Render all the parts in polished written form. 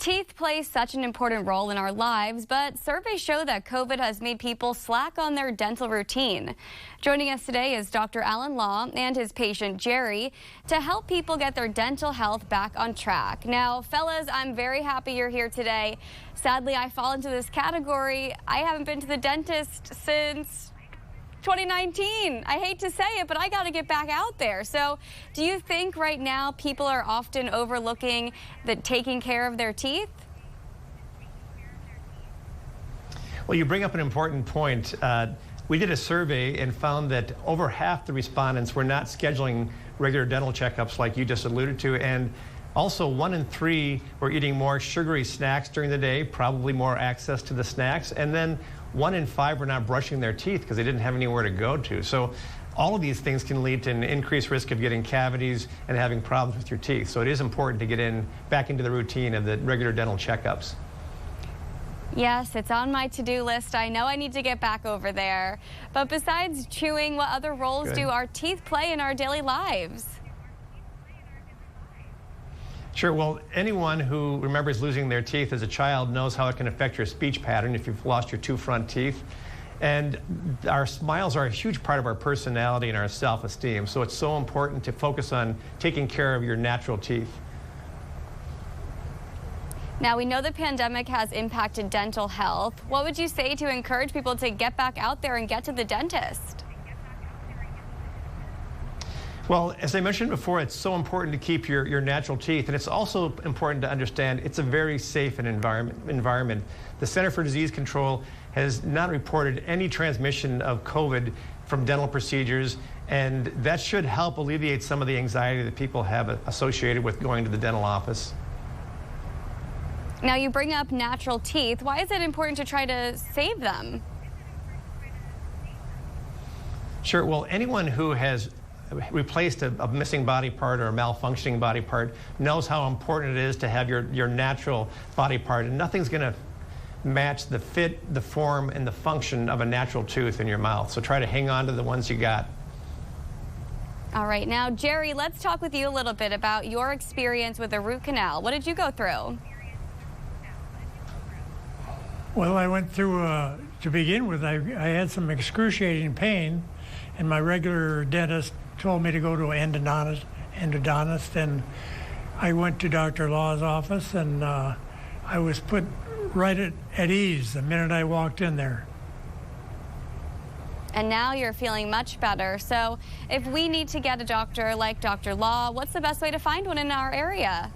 Teeth play such an important role in our lives, but surveys show that COVID has made people slack on their dental routine. Joining us today is Dr. Alan Law and his patient Jerry to help people get their dental health back on track. Now, fellas, I'm very happy you're here today. Sadly, I fall into this category. I haven't been to the dentist since 2019. I hate to say it, but I got to get back out there. So do you think right now people are often overlooking taking care of their teeth? Well, you bring up an important point. We did a survey and found that over half the respondents were not scheduling regular dental checkups like you just alluded to, and also 1 in 3 were eating more sugary snacks during the day, probably more access to the snacks, and then 1 in 5 were not brushing their teeth because they didn't have anywhere to go to. So all of these things can lead to an increased risk of getting cavities and having problems with your teeth. So it is important to get back into the routine of the regular dental checkups. Yes, it's on my to-do list. I know I need to get back over there. But besides chewing, what other roles do our teeth play in our daily lives? Sure. Well, anyone who remembers losing their teeth as a child knows how it can affect your speech pattern if you've lost your 2 front teeth. And our smiles are a huge part of our personality and our self-esteem. So it's so important to focus on taking care of your natural teeth. Now, we know the pandemic has impacted dental health. What would you say to encourage people to get back out there and get to the dentist? Well, as I mentioned before, it's so important to keep your natural teeth, and it's also important to understand it's a very safe environment. The Center for Disease Control has not reported any transmission of COVID from dental procedures, and that should help alleviate some of the anxiety that people have associated with going to the dental office. Now, you bring up natural teeth. Why is it important to try to save them? Sure. Well, anyone who has replaced a missing body part or a malfunctioning body part knows how important it is to have your natural body part, and nothing's going to match the fit, the form, and the function of a natural tooth in your mouth. So try to hang on to the ones you got. All right, now Jerry, let's talk with you a little bit about your experience with a root canal. What did you go through? Well, I went through, to begin with, I had some excruciating pain, and my regular dentist told me to go to an endodontist, and I went to Dr. Law's office, and I was put right at ease the minute I walked in there. And now you're feeling much better. So if we need to get a doctor like Dr. Law, what's the best way to find one in our area?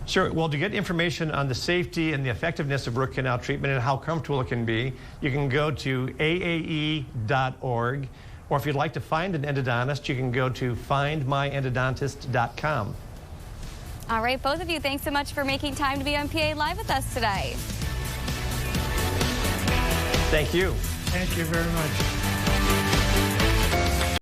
Sure. Well, to get information on the safety and the effectiveness of root canal treatment and how comfortable it can be, you can go to AAE.org, or if you'd like to find an endodontist, you can go to findmyendodontist.com. All right, both of you, thanks so much for making time to be on PA Live with us today. Thank you. Thank you very much.